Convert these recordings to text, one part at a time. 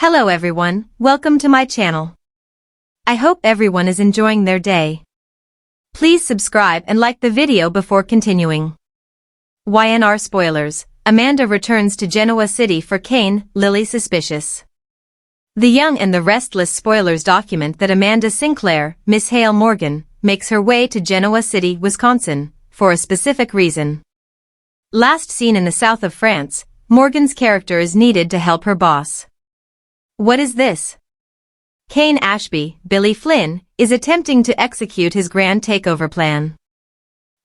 Hello everyone, welcome to my channel. I hope everyone is enjoying their day. Please subscribe and like the video before continuing. Y&R spoilers, Amanda returns to Genoa City for Cain, Lily suspicious. The Young and the Restless spoilers document that Amanda Sinclair, Miss Hale Morgan, makes her way to Genoa City, Wisconsin, for a specific reason. Last seen in the south of France, Morgan's character is needed to help her boss. What is this? Cain Ashby, Billy Flynn, is attempting to execute his grand takeover plan.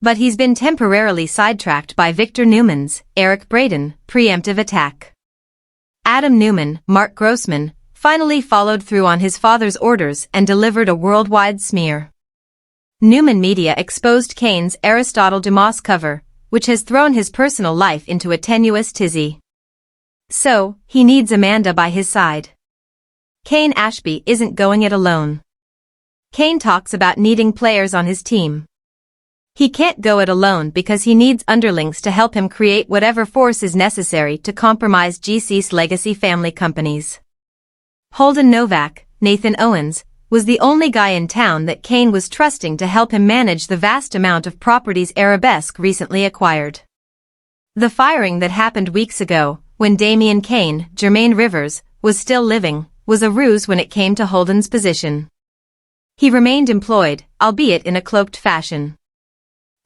But he's been temporarily sidetracked by Victor Newman's, Eric Braeden, preemptive attack. Adam Newman, Mark Grossman, finally followed through on his father's orders and delivered a worldwide smear. Newman Media exposed Cain's Aristotle Dumas cover, which has thrown his personal life into a tenuous tizzy. So, he needs Amanda by his side. Cain Ashby isn't going it alone. Cain talks about needing players on his team. He can't go it alone because he needs underlings to help him create whatever force is necessary to compromise GC's legacy family companies. Holden Novak, Nathan Owens, was the only guy in town that Cain was trusting to help him manage the vast amount of properties Arabesque recently acquired. The firing that happened weeks ago, when Damian Cain, Jermaine Rivers, was still living, was a ruse when it came to Holden's position. He remained employed, albeit in a cloaked fashion.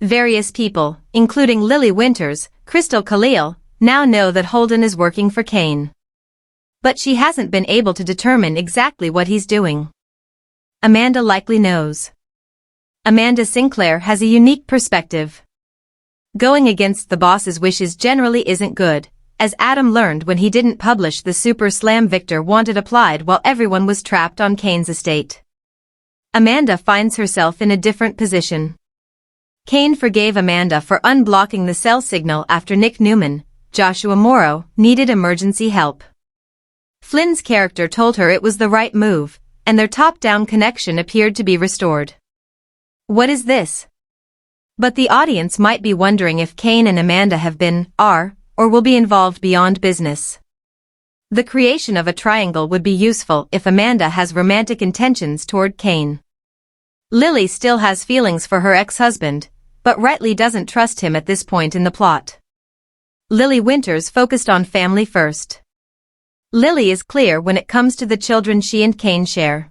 Various people, including Lily Winters, Crystal Khalil, now know that Holden is working for Cain. But she hasn't been able to determine exactly what he's doing. Amanda likely knows. Amanda Sinclair has a unique perspective. Going against the boss's wishes generally isn't good, as Adam learned when he didn't publish the Super Slam Victor wanted applied while everyone was trapped on Cain's estate. Amanda finds herself in a different position. Cain forgave Amanda for unblocking the cell signal after Nick Newman, Joshua Morrow, needed emergency help. Flynn's character told her it was the right move, and their top-down connection appeared to be restored. What is this? But the audience might be wondering if Cain and Amanda have been, are, or will be involved beyond business. The creation of a triangle would be useful if Amanda has romantic intentions toward Cain. Lily still has feelings for her ex-husband, but rightly doesn't trust him at this point in the plot. Lily Winters focused on family first. Lily is clear when it comes to the children she and Cain share.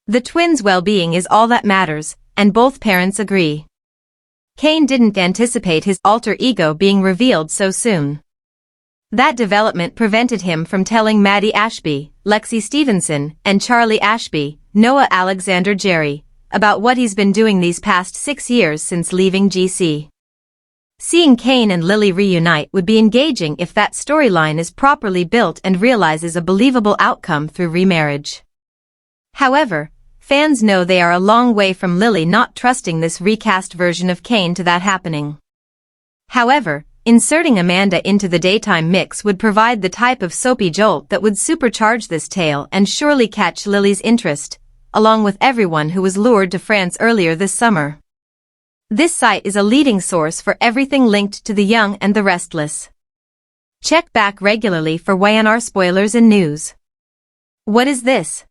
The twins' well-being is all that matters, and both parents agree. Cain didn't anticipate his alter ego being revealed so soon. That development prevented him from telling Maddie Ashby, Lexi Stevenson, and Charlie Ashby, Noah Alexander Jerry, about what he's been doing these past 6 years since leaving GC. Seeing Cain and Lily reunite would be engaging if that storyline is properly built and realizes a believable outcome through remarriage. However, fans know they are a long way from Lily not trusting this recast version of Cain to that happening. However, inserting Amanda into the daytime mix would provide the type of soapy jolt that would supercharge this tale and surely catch Lily's interest, along with everyone who was lured to France earlier this summer. This site is a leading source for everything linked to The Young and the Restless. Check back regularly for Y&R spoilers and news. What is this?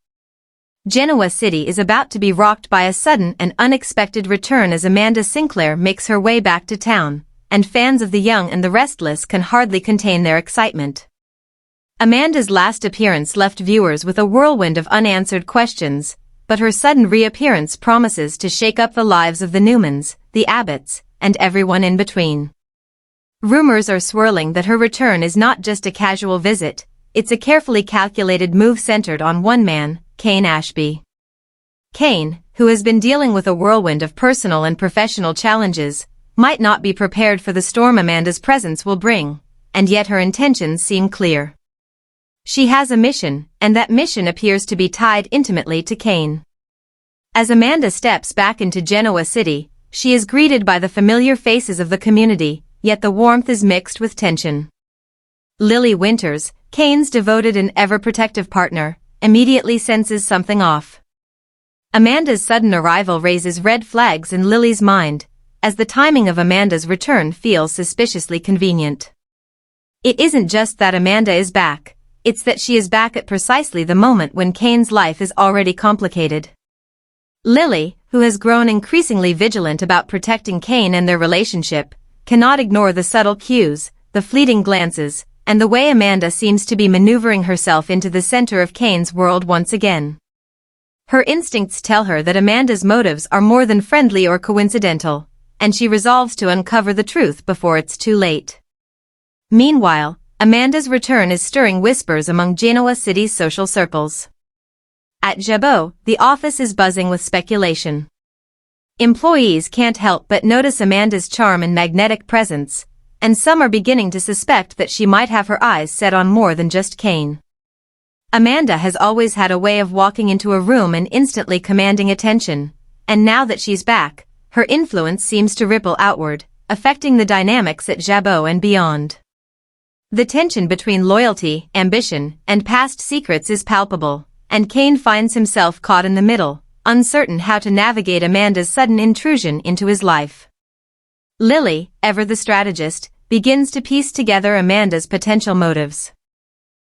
Genoa City is about to be rocked by a sudden and unexpected return as Amanda Sinclair makes her way back to town, and fans of The Young and the Restless can hardly contain their excitement. Amanda's last appearance left viewers with a whirlwind of unanswered questions, but her sudden reappearance promises to shake up the lives of the Newmans, the Abbotts, and everyone in between. Rumors are swirling that her return is not just a casual visit, it's a carefully calculated move centered on one man, Cain Ashby. Cain, who has been dealing with a whirlwind of personal and professional challenges, might not be prepared for the storm Amanda's presence will bring, and yet her intentions seem clear. She has a mission, and that mission appears to be tied intimately to Cain. As Amanda steps back into Genoa City, she is greeted by the familiar faces of the community, yet the warmth is mixed with tension. Lily Winters, Cain's devoted and ever-protective partner, immediately senses something off. Amanda's sudden arrival raises red flags in Lily's mind, as the timing of Amanda's return feels suspiciously convenient. It isn't just that Amanda is back, it's that she is back at precisely the moment when Cain's life is already complicated. Lily, who has grown increasingly vigilant about protecting Cain and their relationship, cannot ignore the subtle cues, the fleeting glances, and the way Amanda seems to be maneuvering herself into the center of Cain's world once again. Her instincts tell her that Amanda's motives are more than friendly or coincidental, and she resolves to uncover the truth before it's too late. Meanwhile, Amanda's return is stirring whispers among Genoa City's social circles. At Jabot, the office is buzzing with speculation. Employees can't help but notice Amanda's charm and magnetic presence, and some are beginning to suspect that she might have her eyes set on more than just Cain. Amanda has always had a way of walking into a room and instantly commanding attention, and now that she's back, her influence seems to ripple outward, affecting the dynamics at Jabot and beyond. The tension between loyalty, ambition, and past secrets is palpable, and Cain finds himself caught in the middle, uncertain how to navigate Amanda's sudden intrusion into his life. Lily, ever the strategist, begins to piece together Amanda's potential motives.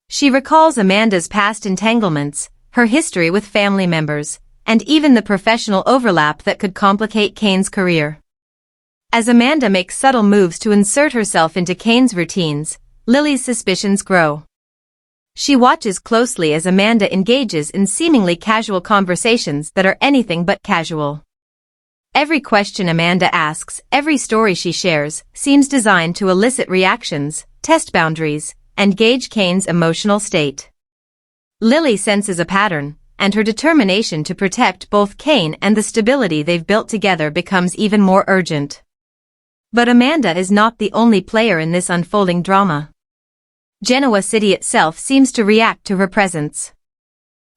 She recalls Amanda's past entanglements, her history with family members, and even the professional overlap that could complicate Cain's career. As Amanda makes subtle moves to insert herself into Cain's routines, Lily's suspicions grow. She watches closely as Amanda engages in seemingly casual conversations that are anything but casual. Every question Amanda asks, every story she shares, seems designed to elicit reactions, test boundaries, and gauge Cain's emotional state. Lily senses a pattern, and her determination to protect both Cain and the stability they've built together becomes even more urgent. But Amanda is not the only player in this unfolding drama. Genoa City itself seems to react to her presence.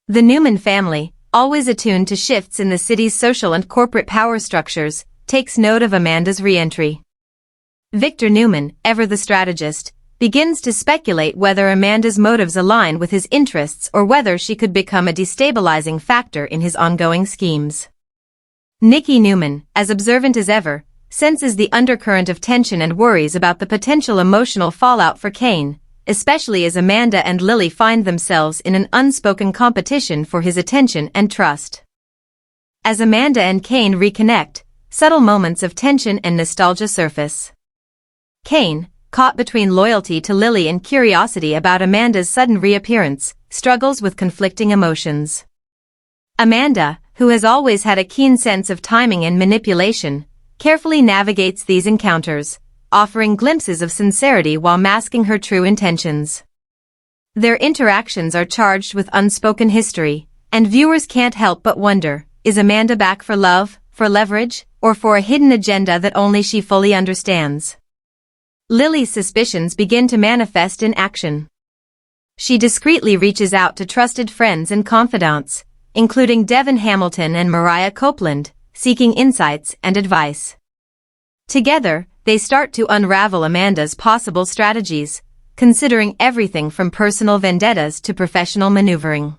The Newman family, always attuned to shifts in the city's social and corporate power structures, takes note of Amanda's re-entry. Victor Newman, ever the strategist, begins to speculate whether Amanda's motives align with his interests or whether she could become a destabilizing factor in his ongoing schemes. Nikki Newman, as observant as ever, senses the undercurrent of tension and worries about the potential emotional fallout for Cain, especially as Amanda and Lily find themselves in an unspoken competition for his attention and trust. As Amanda and Cain reconnect, subtle moments of tension and nostalgia surface. Cain, caught between loyalty to Lily and curiosity about Amanda's sudden reappearance, struggles with conflicting emotions. Amanda, who has always had a keen sense of timing and manipulation, carefully navigates these encounters, offering glimpses of sincerity while masking her true intentions. Their interactions are charged with unspoken history, and viewers can't help but wonder, is Amanda back for love, for leverage, or for a hidden agenda that only she fully understands? Lily's suspicions begin to manifest in action. She discreetly reaches out to trusted friends and confidants, including Devon Hamilton and Mariah Copeland, seeking insights and advice. Together, they start to unravel Amanda's possible strategies, considering everything from personal vendettas to professional maneuvering.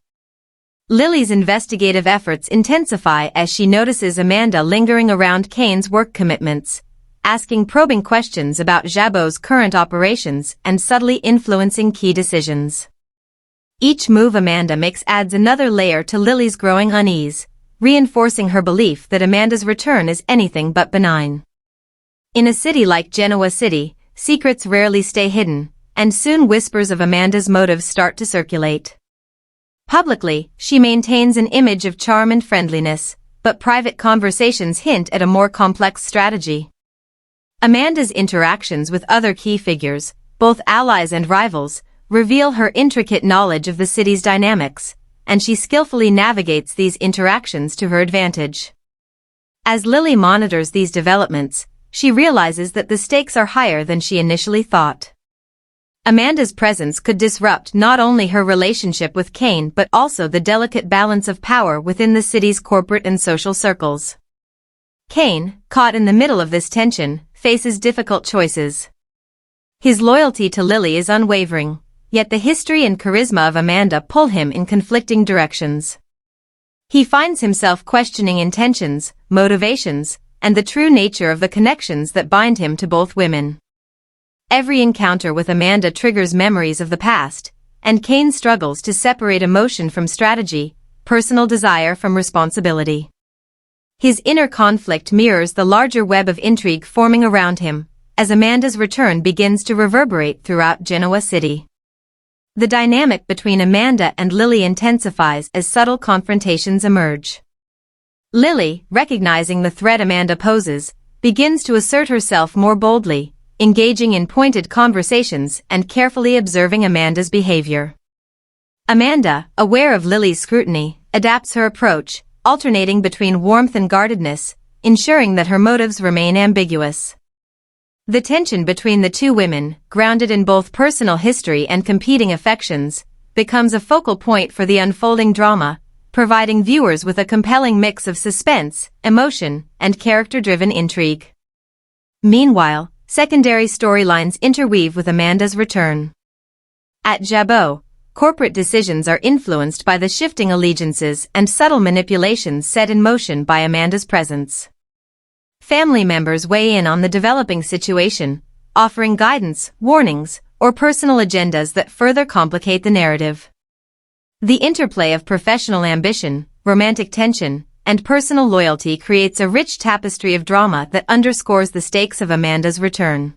Lily's investigative efforts intensify as she notices Amanda lingering around Cain's work commitments, asking probing questions about Jabot's current operations and subtly influencing key decisions. Each move Amanda makes adds another layer to Lily's growing unease, reinforcing her belief that Amanda's return is anything but benign. In a city like Genoa City, secrets rarely stay hidden, and soon whispers of Amanda's motives start to circulate. Publicly, she maintains an image of charm and friendliness, but private conversations hint at a more complex strategy. Amanda's interactions with other key figures, both allies and rivals, reveal her intricate knowledge of the city's dynamics, and she skillfully navigates these interactions to her advantage. As Lily monitors these developments, she realizes that the stakes are higher than she initially thought. Amanda's presence could disrupt not only her relationship with Cain but also the delicate balance of power within the city's corporate and social circles. Cain, caught in the middle of this tension, faces difficult choices. His loyalty to Lily is unwavering, yet the history and charisma of Amanda pull him in conflicting directions. He finds himself questioning intentions, motivations, and the true nature of the connections that bind him to both women. Every encounter with Amanda triggers memories of the past, and Cain struggles to separate emotion from strategy, personal desire from responsibility. His inner conflict mirrors the larger web of intrigue forming around him, as Amanda's return begins to reverberate throughout Genoa City. The dynamic between Amanda and Lily intensifies as subtle confrontations emerge. Lily, recognizing the threat Amanda poses, begins to assert herself more boldly, engaging in pointed conversations and carefully observing Amanda's behavior. Amanda, aware of Lily's scrutiny, adapts her approach, alternating between warmth and guardedness, ensuring that her motives remain ambiguous. The tension between the two women, grounded in both personal history and competing affections, becomes a focal point for the unfolding drama, providing viewers with a compelling mix of suspense, emotion, and character-driven intrigue. Meanwhile, secondary storylines interweave with Amanda's return. At Jabot, corporate decisions are influenced by the shifting allegiances and subtle manipulations set in motion by Amanda's presence. Family members weigh in on the developing situation, offering guidance, warnings, or personal agendas that further complicate the narrative. The interplay of professional ambition, romantic tension, and personal loyalty creates a rich tapestry of drama that underscores the stakes of Amanda's return.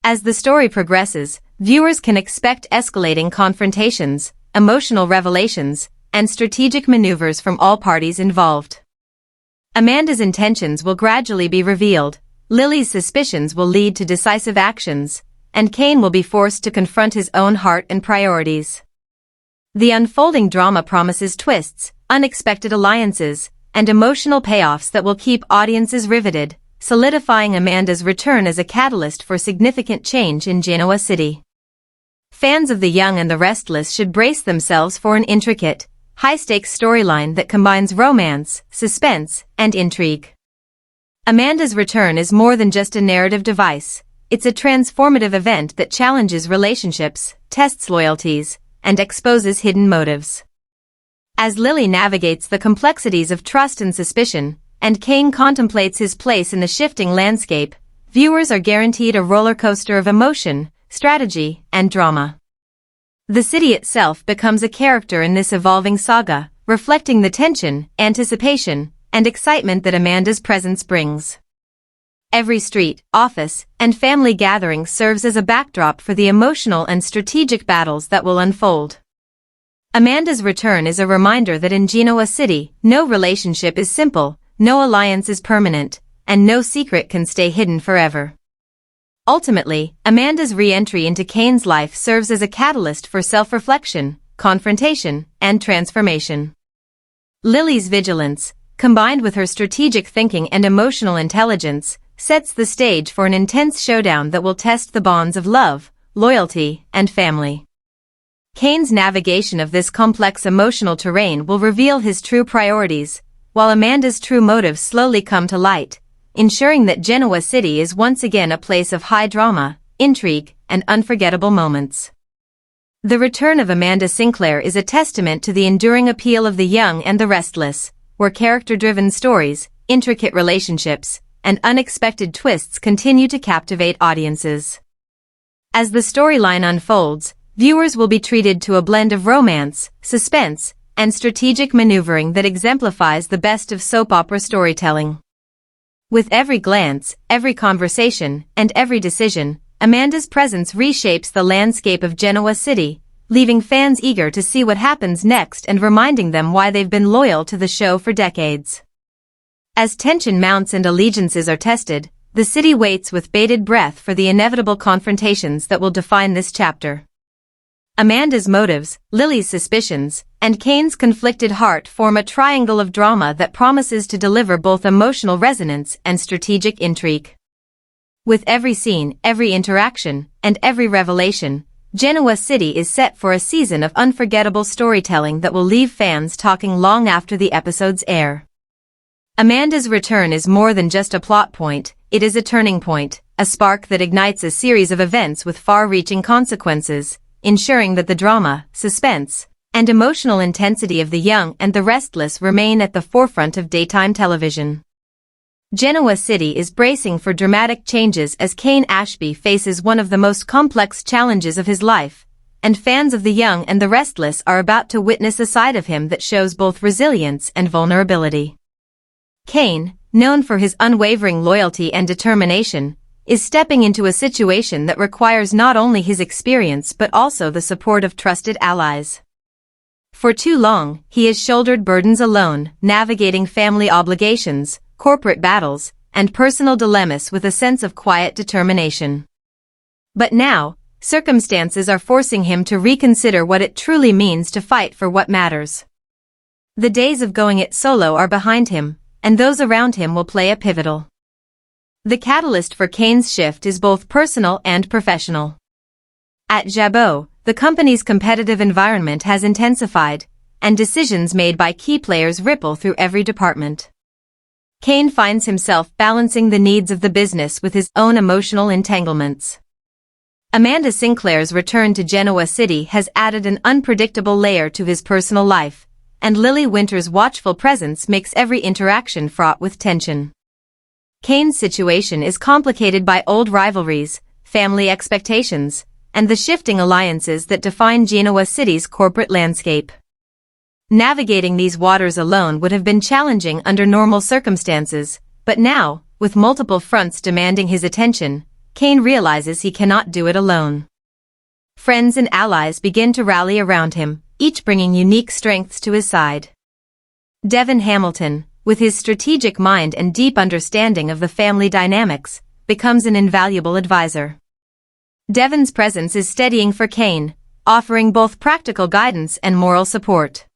As the story progresses, viewers can expect escalating confrontations, emotional revelations, and strategic maneuvers from all parties involved. Amanda's intentions will gradually be revealed, Lily's suspicions will lead to decisive actions, and Cain will be forced to confront his own heart and priorities. The unfolding drama promises twists, unexpected alliances, and emotional payoffs that will keep audiences riveted, solidifying Amanda's return as a catalyst for significant change in Genoa City. Fans of The Young and the Restless should brace themselves for an intricate, high-stakes storyline that combines romance, suspense, and intrigue. Amanda's return is more than just a narrative device, it's a transformative event that challenges relationships, tests loyalties, and exposes hidden motives. As Lily navigates the complexities of trust and suspicion, and Cain contemplates his place in the shifting landscape, viewers are guaranteed a roller coaster of emotion, strategy, and drama. The city itself becomes a character in this evolving saga, reflecting the tension, anticipation, and excitement that Amanda's presence brings. Every street, office, and family gathering serves as a backdrop for the emotional and strategic battles that will unfold. Amanda's return is a reminder that in Genoa City, no relationship is simple, no alliance is permanent, and no secret can stay hidden forever. Ultimately, Amanda's re-entry into Cain's life serves as a catalyst for self-reflection, confrontation, and transformation. Lily's vigilance, combined with her strategic thinking and emotional intelligence, sets the stage for an intense showdown that will test the bonds of love, loyalty, and family. Cain's navigation of this complex emotional terrain will reveal his true priorities, while Amanda's true motives slowly come to light, ensuring that Genoa City is once again a place of high drama, intrigue, and unforgettable moments. The return of Amanda Sinclair is a testament to the enduring appeal of The Young and the Restless, where character-driven stories, intricate relationships, and unexpected twists continue to captivate audiences. As the storyline unfolds, viewers will be treated to a blend of romance, suspense, and strategic maneuvering that exemplifies the best of soap opera storytelling. With every glance, every conversation, and every decision, Amanda's presence reshapes the landscape of Genoa City, leaving fans eager to see what happens next and reminding them why they've been loyal to the show for decades. As tension mounts and allegiances are tested, the city waits with bated breath for the inevitable confrontations that will define this chapter. Amanda's motives, Lily's suspicions, and Cain's conflicted heart form a triangle of drama that promises to deliver both emotional resonance and strategic intrigue. With every scene, every interaction, and every revelation, Genoa City is set for a season of unforgettable storytelling that will leave fans talking long after the episodes air. Amanda's return is more than just a plot point, it is a turning point, a spark that ignites a series of events with far-reaching consequences, ensuring that the drama, suspense, and emotional intensity of The Young and the Restless remain at the forefront of daytime television. Genoa City is bracing for dramatic changes as Cain Ashby faces one of the most complex challenges of his life, and fans of The Young and the Restless are about to witness a side of him that shows both resilience and vulnerability. Cain, known for his unwavering loyalty and determination, is stepping into a situation that requires not only his experience but also the support of trusted allies. For too long, he has shouldered burdens alone, navigating family obligations, corporate battles, and personal dilemmas with a sense of quiet determination. But now, circumstances are forcing him to reconsider what it truly means to fight for what matters. The days of going it solo are behind him, and those around him will play a pivotal. The catalyst for Cain's shift is both personal and professional. At Jabot, the company's competitive environment has intensified, and decisions made by key players ripple through every department. Cain finds himself balancing the needs of the business with his own emotional entanglements. Amanda Sinclair's return to Genoa City has added an unpredictable layer to his personal life, and Lily Winter's watchful presence makes every interaction fraught with tension. Cain's situation is complicated by old rivalries, family expectations, and the shifting alliances that define Genoa City's corporate landscape. Navigating these waters alone would have been challenging under normal circumstances, but now, with multiple fronts demanding his attention, Cain realizes he cannot do it alone. Friends and allies begin to rally around him, each bringing unique strengths to his side. Devon Hamilton, with his strategic mind and deep understanding of the family dynamics, becomes an invaluable advisor. Devon's presence is steadying for Cain, offering both practical guidance and moral support.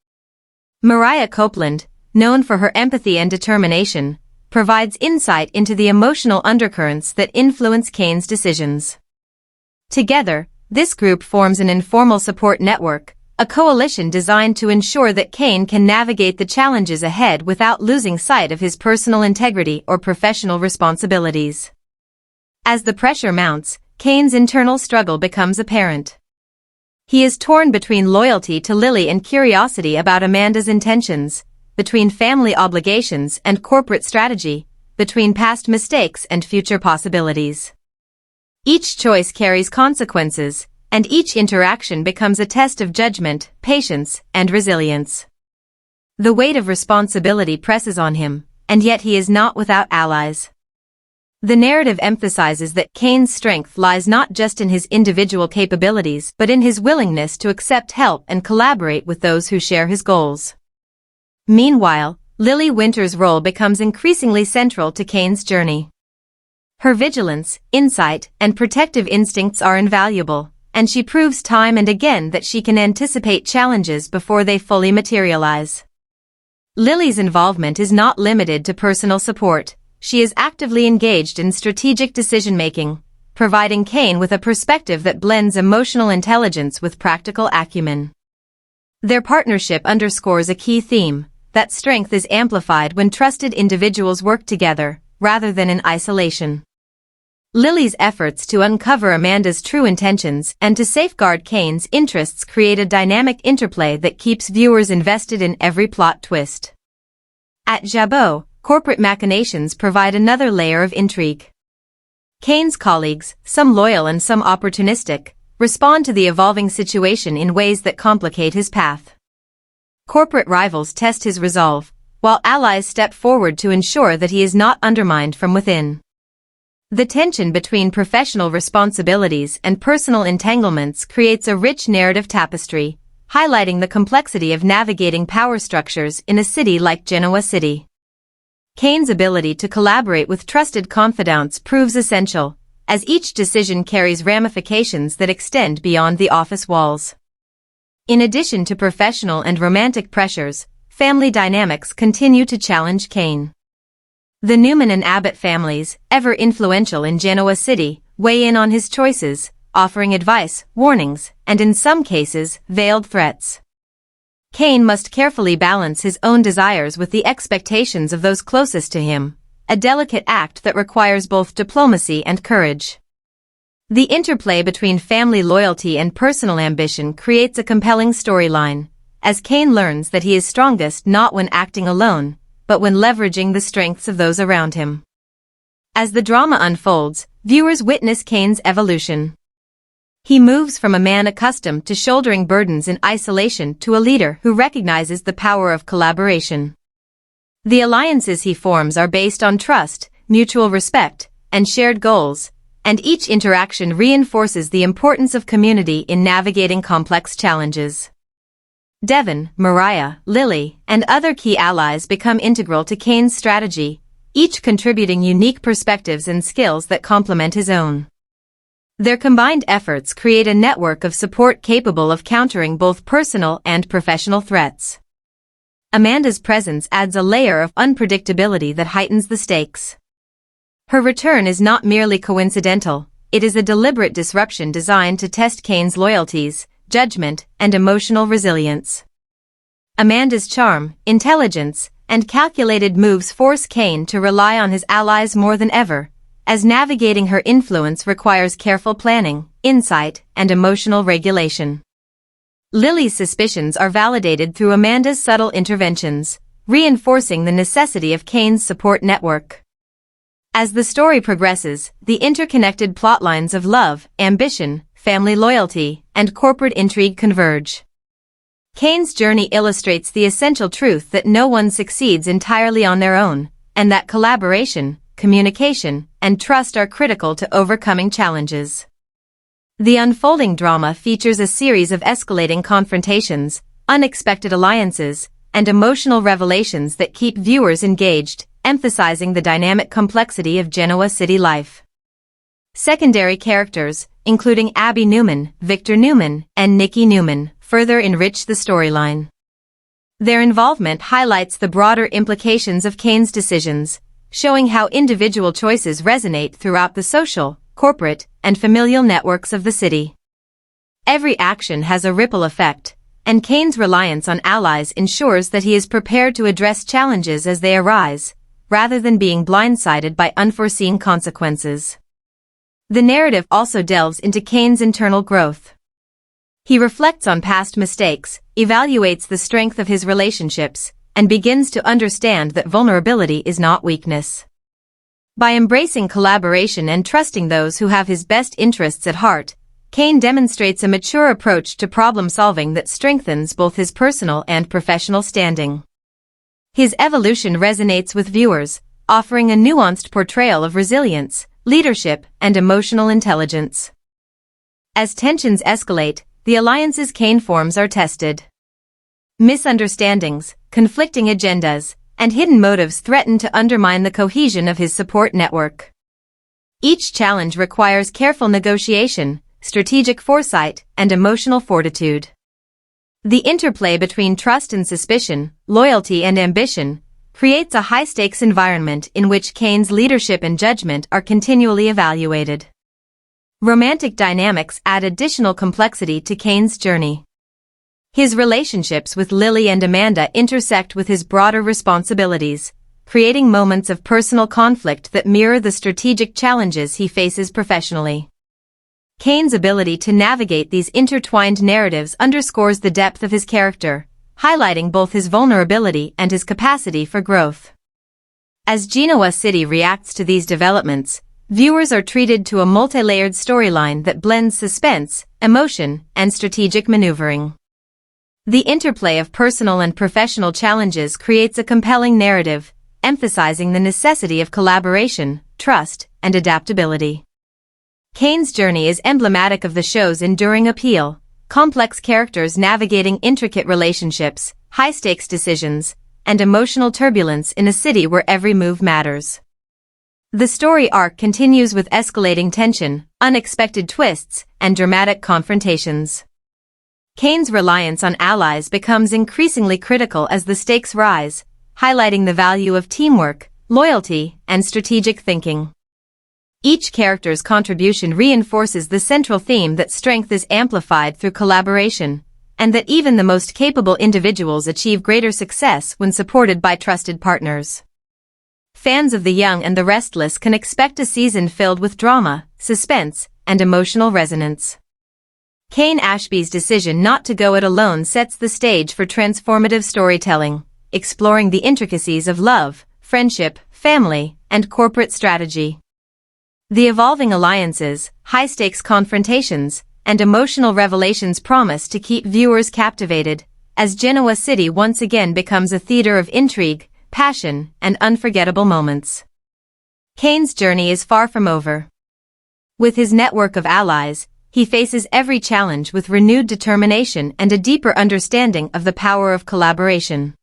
Mariah Copeland, known for her empathy and determination, provides insight into the emotional undercurrents that influence Cain's decisions. Together, this group forms an informal support network, a coalition designed to ensure that Cain can navigate the challenges ahead without losing sight of his personal integrity or professional responsibilities. As the pressure mounts, Cain's internal struggle becomes apparent. He is torn between loyalty to Lily and curiosity about Amanda's intentions, between family obligations and corporate strategy, between past mistakes and future possibilities. Each choice carries consequences, and each interaction becomes a test of judgment, patience, and resilience. The weight of responsibility presses on him, and yet he is not without allies. The narrative emphasizes that Cain's strength lies not just in his individual capabilities but in his willingness to accept help and collaborate with those who share his goals. Meanwhile, Lily Winter's role becomes increasingly central to Cain's journey. Her vigilance, insight, and protective instincts are invaluable, and she proves time and again that she can anticipate challenges before they fully materialize. Lily's involvement is not limited to personal support. She is actively engaged in strategic decision-making, providing Cain with a perspective that blends emotional intelligence with practical acumen. Their partnership underscores a key theme, that strength is amplified when trusted individuals work together, rather than in isolation. Lily's efforts to uncover Amanda's true intentions and to safeguard Cain's interests create a dynamic interplay that keeps viewers invested in every plot twist. At Jabot, corporate machinations provide another layer of intrigue. Cain's colleagues, some loyal and some opportunistic, respond to the evolving situation in ways that complicate his path. Corporate rivals test his resolve, while allies step forward to ensure that he is not undermined from within. The tension between professional responsibilities and personal entanglements creates a rich narrative tapestry, highlighting the complexity of navigating power structures in a city like Genoa City. Cain's ability to collaborate with trusted confidants proves essential, as each decision carries ramifications that extend beyond the office walls. In addition to professional and romantic pressures, family dynamics continue to challenge Cain. The Newman and Abbott families, ever influential in Genoa City, weigh in on his choices, offering advice, warnings, and in some cases, veiled threats. Cain must carefully balance his own desires with the expectations of those closest to him, a delicate act that requires both diplomacy and courage. The interplay between family loyalty and personal ambition creates a compelling storyline, as Cain learns that he is strongest not when acting alone, but when leveraging the strengths of those around him. As the drama unfolds, viewers witness Cain's evolution. He moves from a man accustomed to shouldering burdens in isolation to a leader who recognizes the power of collaboration. The alliances he forms are based on trust, mutual respect, and shared goals, and each interaction reinforces the importance of community in navigating complex challenges. Devon, Mariah, Lily, and other key allies become integral to Cain's strategy, each contributing unique perspectives and skills that complement his own. Their combined efforts create a network of support capable of countering both personal and professional threats. Amanda's presence adds a layer of unpredictability that heightens the stakes. Her return is not merely coincidental, it is a deliberate disruption designed to test Cain's loyalties, judgment, and emotional resilience. Amanda's charm, intelligence, and calculated moves force Cain to rely on his allies more than ever, as navigating her influence requires careful planning, insight, and emotional regulation. Lily's suspicions are validated through Amanda's subtle interventions, reinforcing the necessity of Cain's support network. As the story progresses, the interconnected plotlines of love, ambition, family loyalty, and corporate intrigue converge. Cain's journey illustrates the essential truth that no one succeeds entirely on their own, and that collaboration, communication, and trust are critical to overcoming challenges. The unfolding drama features a series of escalating confrontations, unexpected alliances, and emotional revelations that keep viewers engaged, emphasizing the dynamic complexity of Genoa City life. Secondary characters, including Abby Newman, Victor Newman, and Nikki Newman, further enrich the storyline. Their involvement highlights the broader implications of Cain's decisions, showing how individual choices resonate throughout the social, corporate, and familial networks of the city. Every action has a ripple effect, and Cain's reliance on allies ensures that he is prepared to address challenges as they arise, rather than being blindsided by unforeseen consequences. The narrative also delves into Cain's internal growth. He reflects on past mistakes, evaluates the strength of his relationships, and begins to understand that vulnerability is not weakness. By embracing collaboration and trusting those who have his best interests at heart, Cain demonstrates a mature approach to problem-solving that strengthens both his personal and professional standing. His evolution resonates with viewers, offering a nuanced portrayal of resilience, leadership, and emotional intelligence. As tensions escalate, the alliances Cain forms are tested. Misunderstandings, conflicting agendas, and hidden motives threaten to undermine the cohesion of his support network. Each challenge requires careful negotiation, strategic foresight, and emotional fortitude. The interplay between trust and suspicion, loyalty and ambition, creates a high-stakes environment in which Cain's leadership and judgment are continually evaluated. Romantic dynamics add additional complexity to Cain's journey. His relationships with Lily and Amanda intersect with his broader responsibilities, creating moments of personal conflict that mirror the strategic challenges he faces professionally. Cain's ability to navigate these intertwined narratives underscores the depth of his character, highlighting both his vulnerability and his capacity for growth. As Genoa City reacts to these developments, viewers are treated to a multi-layered storyline that blends suspense, emotion, and strategic maneuvering. The interplay of personal and professional challenges creates a compelling narrative, emphasizing the necessity of collaboration, trust, and adaptability. Cain's journey is emblematic of the show's enduring appeal, complex characters navigating intricate relationships, high-stakes decisions, and emotional turbulence in a city where every move matters. The story arc continues with escalating tension, unexpected twists, and dramatic confrontations. Cain's reliance on allies becomes increasingly critical as the stakes rise, highlighting the value of teamwork, loyalty, and strategic thinking. Each character's contribution reinforces the central theme that strength is amplified through collaboration, and that even the most capable individuals achieve greater success when supported by trusted partners. Fans of The Young and the Restless can expect a season filled with drama, suspense, and emotional resonance. Cain Ashby's decision not to go it alone sets the stage for transformative storytelling, exploring the intricacies of love, friendship, family, and corporate strategy. The evolving alliances, high-stakes confrontations, and emotional revelations promise to keep viewers captivated, as Genoa City once again becomes a theater of intrigue, passion, and unforgettable moments. Cain's journey is far from over. With his network of allies, he faces every challenge with renewed determination and a deeper understanding of the power of collaboration.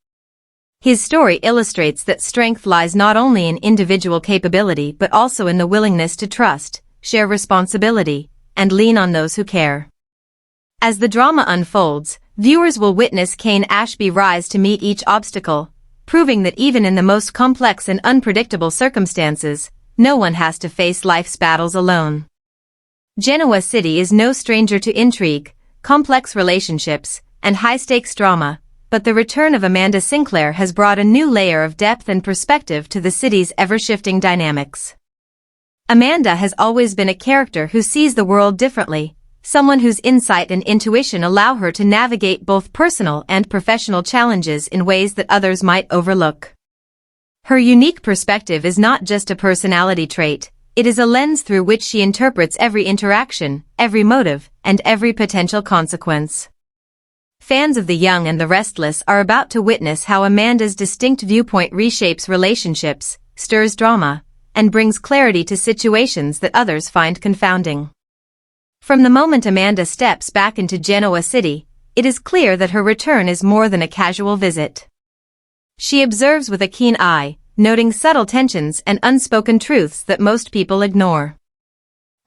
His story illustrates that strength lies not only in individual capability but also in the willingness to trust, share responsibility, and lean on those who care. As the drama unfolds, viewers will witness Cain Ashby rise to meet each obstacle, proving that even in the most complex and unpredictable circumstances, no one has to face life's battles alone. Genoa City is no stranger to intrigue, complex relationships, and high-stakes drama, but the return of Amanda Sinclair has brought a new layer of depth and perspective to the city's ever-shifting dynamics. Amanda has always been a character who sees the world differently, someone whose insight and intuition allow her to navigate both personal and professional challenges in ways that others might overlook. Her unique perspective is not just a personality trait, it is a lens through which she interprets every interaction, every motive, and every potential consequence. Fans of The Young and the Restless are about to witness how Amanda's distinct viewpoint reshapes relationships, stirs drama, and brings clarity to situations that others find confounding. From the moment Amanda steps back into Genoa City, it is clear that her return is more than a casual visit. She observes with a keen eye, noting subtle tensions and unspoken truths that most people ignore.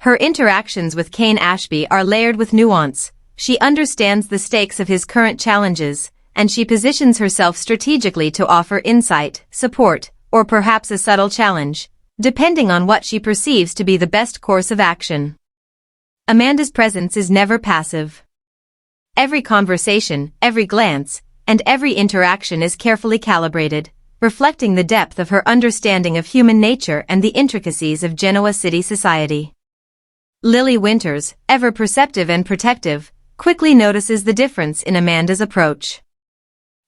Her interactions with Cain Ashby are layered with nuance. She understands the stakes of his current challenges, and she positions herself strategically to offer insight, support, or perhaps a subtle challenge, depending on what she perceives to be the best course of action. Amanda's presence is never passive. Every conversation, every glance, and every interaction is carefully calibrated, reflecting the depth of her understanding of human nature and the intricacies of Genoa City society. Lily Winters, ever perceptive and protective, quickly notices the difference in Amanda's approach.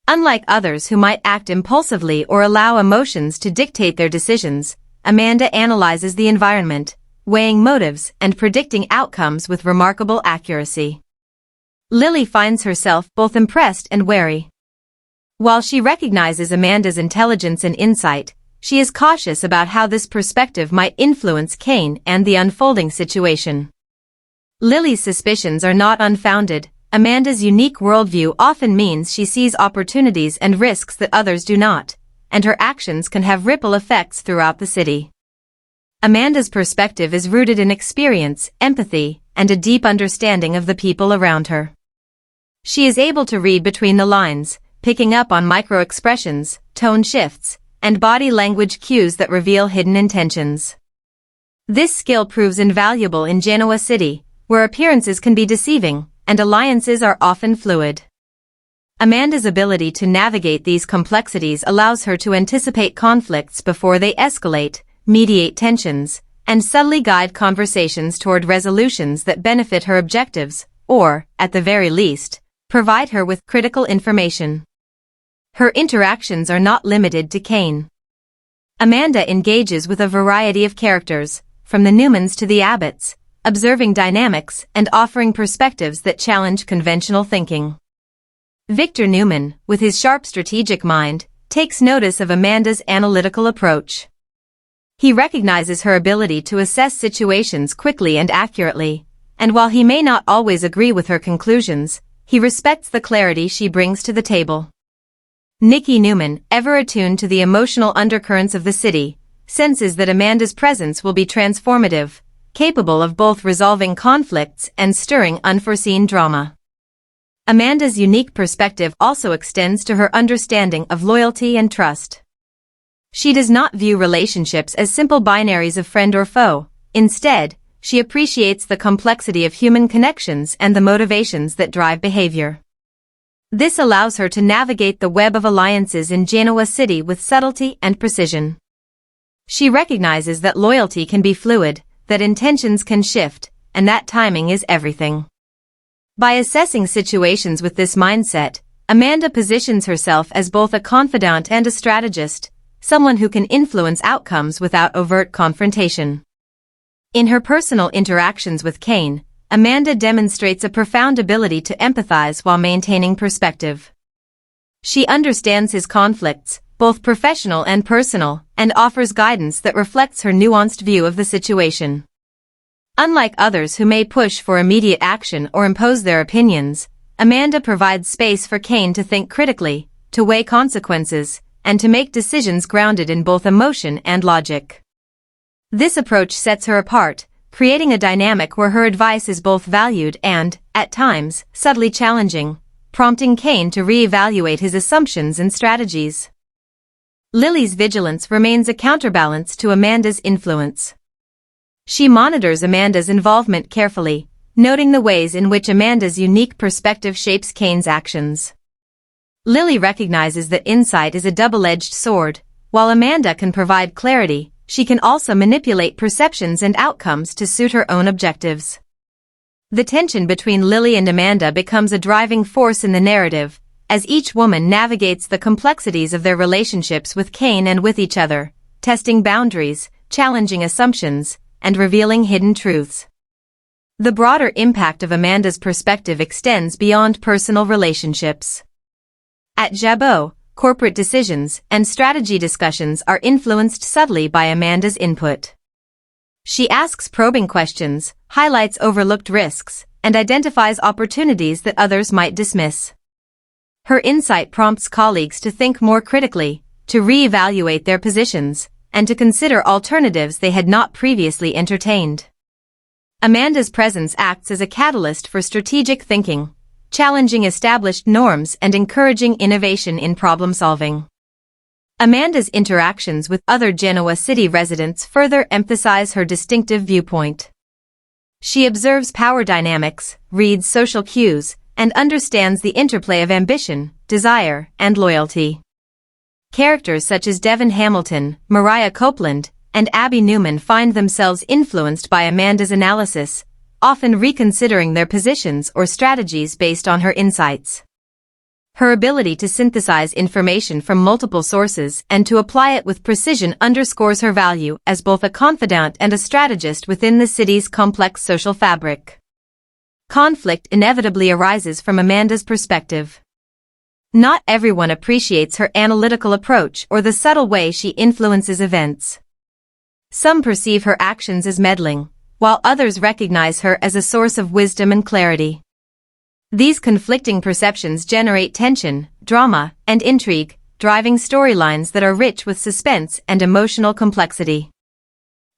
Unlike others who might act impulsively or allow emotions to dictate their decisions, Amanda analyzes the environment, weighing motives and predicting outcomes with remarkable accuracy. Lily finds herself both impressed and wary. While she recognizes Amanda's intelligence and insight, she is cautious about how this perspective might influence Cain and the unfolding situation. Lily's suspicions are not unfounded. Amanda's unique worldview often means she sees opportunities and risks that others do not, and her actions can have ripple effects throughout the city. Amanda's perspective is rooted in experience, empathy, and a deep understanding of the people around her. She is able to read between the lines, picking up on micro-expressions, tone shifts, and body language cues that reveal hidden intentions. This skill proves invaluable in Genoa City, where appearances can be deceiving, and alliances are often fluid. Amanda's ability to navigate these complexities allows her to anticipate conflicts before they escalate, mediate tensions, and subtly guide conversations toward resolutions that benefit her objectives, or, at the very least, provide her with critical information. Her interactions are not limited to Cain. Amanda engages with a variety of characters, from the Newmans to the Abbotts, observing dynamics and offering perspectives that challenge conventional thinking. Victor Newman, with his sharp strategic mind, takes notice of Amanda's analytical approach. He recognizes her ability to assess situations quickly and accurately, and while he may not always agree with her conclusions, he respects the clarity she brings to the table. Nikki Newman, ever attuned to the emotional undercurrents of the city, senses that Amanda's presence will be transformative, capable of both resolving conflicts and stirring unforeseen drama. Amanda's unique perspective also extends to her understanding of loyalty and trust. She does not view relationships as simple binaries of friend or foe. Instead, she appreciates the complexity of human connections and the motivations that drive behavior. This allows her to navigate the web of alliances in Genoa City with subtlety and precision. She recognizes that loyalty can be fluid, that intentions can shift, and that timing is everything. By assessing situations with this mindset, Amanda positions herself as both a confidant and a strategist, someone who can influence outcomes without overt confrontation. In her personal interactions with Cain, Amanda demonstrates a profound ability to empathize while maintaining perspective. She understands his conflicts, both professional and personal, and offers guidance that reflects her nuanced view of the situation. Unlike others who may push for immediate action or impose their opinions, Amanda provides space for Cain to think critically, to weigh consequences, and to make decisions grounded in both emotion and logic. This approach sets her apart, creating a dynamic where her advice is both valued and, at times, subtly challenging, prompting Cain to reevaluate his assumptions and strategies. Lily's vigilance remains a counterbalance to Amanda's influence. She monitors Amanda's involvement carefully, noting the ways in which Amanda's unique perspective shapes Cain's actions. Lily recognizes that insight is a double-edged sword. While Amanda can provide clarity, she can also manipulate perceptions and outcomes to suit her own objectives. The tension between Lily and Amanda becomes a driving force in the narrative, as each woman navigates the complexities of their relationships with Cain and with each other, testing boundaries, challenging assumptions, and revealing hidden truths. The broader impact of Amanda's perspective extends beyond personal relationships. At Jabot, corporate decisions and strategy discussions are influenced subtly by Amanda's input. She asks probing questions, highlights overlooked risks, and identifies opportunities that others might dismiss. Her insight prompts colleagues to think more critically, to reevaluate their positions, and to consider alternatives they had not previously entertained. Amanda's presence acts as a catalyst for strategic thinking, challenging established norms and encouraging innovation in problem-solving. Amanda's interactions with other Genoa City residents further emphasize her distinctive viewpoint. She observes power dynamics, reads social cues, and understands the interplay of ambition, desire, and loyalty. Characters such as Devon Hamilton, Mariah Copeland, and Abby Newman find themselves influenced by Amanda's analysis, often reconsidering their positions or strategies based on her insights. Her ability to synthesize information from multiple sources and to apply it with precision underscores her value as both a confidant and a strategist within the city's complex social fabric. Conflict inevitably arises from Amanda's perspective. Not everyone appreciates her analytical approach or the subtle way she influences events. Some perceive her actions as meddling, while others recognize her as a source of wisdom and clarity. These conflicting perceptions generate tension, drama, and intrigue, driving storylines that are rich with suspense and emotional complexity.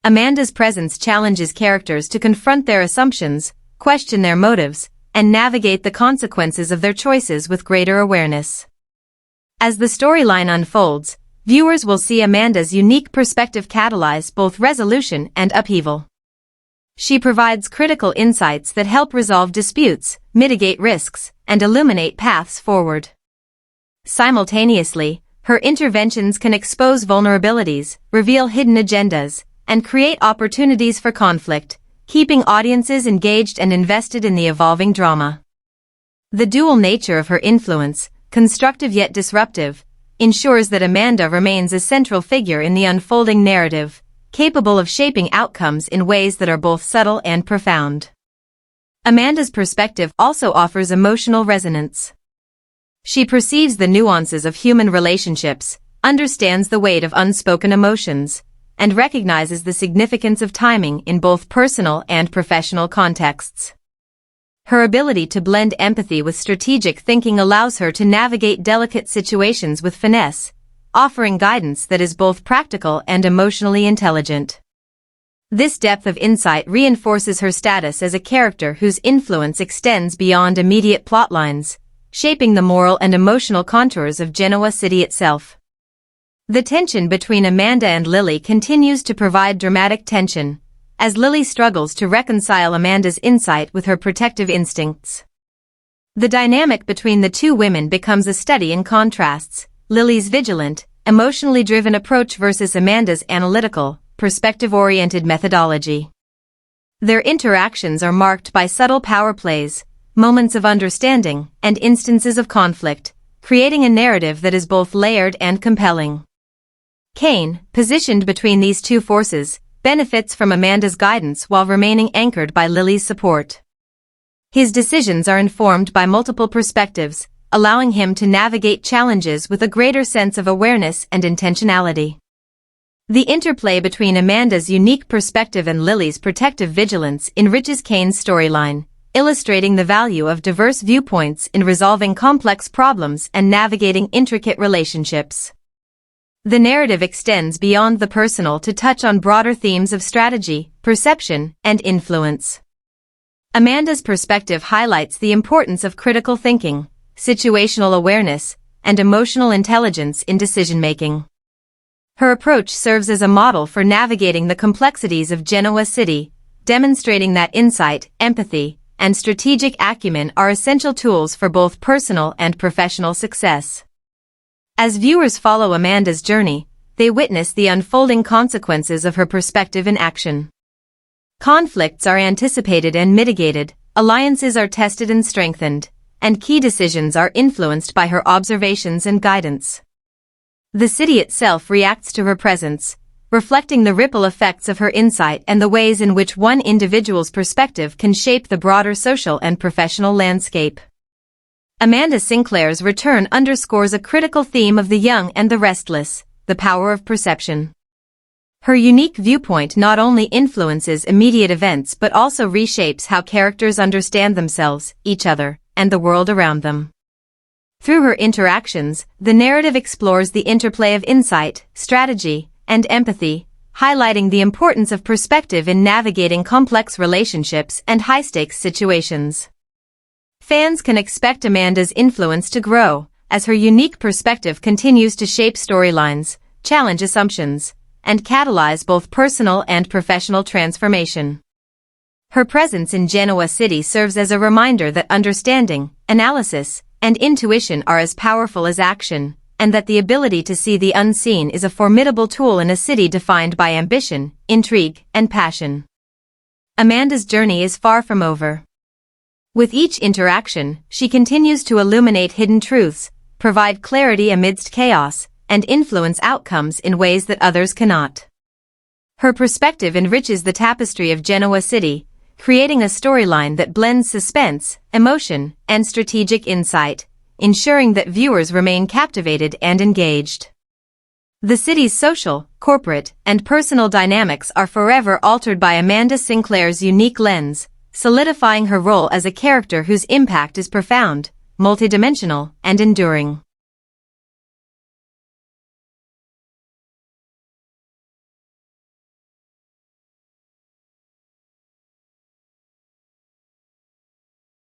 Amanda's presence challenges characters to confront their assumptions, question their motives, and navigate the consequences of their choices with greater awareness. As the storyline unfolds, viewers will see Amanda's unique perspective catalyze both resolution and upheaval. She provides critical insights that help resolve disputes, mitigate risks, and illuminate paths forward. Simultaneously, her interventions can expose vulnerabilities, reveal hidden agendas, and create opportunities for conflict, keeping audiences engaged and invested in the evolving drama. The dual nature of her influence, constructive yet disruptive, ensures that Amanda remains a central figure in the unfolding narrative, capable of shaping outcomes in ways that are both subtle and profound. Amanda's perspective also offers emotional resonance. She perceives the nuances of human relationships, understands the weight of unspoken emotions, and recognizes the significance of timing in both personal and professional contexts. Her ability to blend empathy with strategic thinking allows her to navigate delicate situations with finesse, offering guidance that is both practical and emotionally intelligent. This depth of insight reinforces her status as a character whose influence extends beyond immediate plotlines, shaping the moral and emotional contours of Genoa City itself. The tension between Amanda and Lily continues to provide dramatic tension, as Lily struggles to reconcile Amanda's insight with her protective instincts. The dynamic between the two women becomes a study in contrasts, Lily's vigilant, emotionally driven approach versus Amanda's analytical, perspective-oriented methodology. Their interactions are marked by subtle power plays, moments of understanding, and instances of conflict, creating a narrative that is both layered and compelling. Cain, positioned between these two forces, benefits from Amanda's guidance while remaining anchored by Lily's support. His decisions are informed by multiple perspectives, allowing him to navigate challenges with a greater sense of awareness and intentionality. The interplay between Amanda's unique perspective and Lily's protective vigilance enriches Cain's storyline, illustrating the value of diverse viewpoints in resolving complex problems and navigating intricate relationships. The narrative extends beyond the personal to touch on broader themes of strategy, perception, and influence. Amanda's perspective highlights the importance of critical thinking, situational awareness, and emotional intelligence in decision-making. Her approach serves as a model for navigating the complexities of Genoa City, demonstrating that insight, empathy, and strategic acumen are essential tools for both personal and professional success. As viewers follow Amanda's journey, they witness the unfolding consequences of her perspective in action. Conflicts are anticipated and mitigated, alliances are tested and strengthened, and key decisions are influenced by her observations and guidance. The city itself reacts to her presence, reflecting the ripple effects of her insight and the ways in which one individual's perspective can shape the broader social and professional landscape. Amanda Sinclair's return underscores a critical theme of the young and the restless, the power of perception. Her unique viewpoint not only influences immediate events but also reshapes how characters understand themselves, each other, and the world around them. Through her interactions, the narrative explores the interplay of insight, strategy, and empathy, highlighting the importance of perspective in navigating complex relationships and high-stakes situations. Fans can expect Amanda's influence to grow, as her unique perspective continues to shape storylines, challenge assumptions, and catalyze both personal and professional transformation. Her presence in Genoa City serves as a reminder that understanding, analysis, and intuition are as powerful as action, and that the ability to see the unseen is a formidable tool in a city defined by ambition, intrigue, and passion. Amanda's journey is far from over. With each interaction, she continues to illuminate hidden truths, provide clarity amidst chaos, and influence outcomes in ways that others cannot. Her perspective enriches the tapestry of Genoa City, creating a storyline that blends suspense, emotion, and strategic insight, ensuring that viewers remain captivated and engaged. The city's social, corporate, and personal dynamics are forever altered by Amanda Sinclair's unique lens, solidifying her role as a character whose impact is profound, multidimensional, and enduring.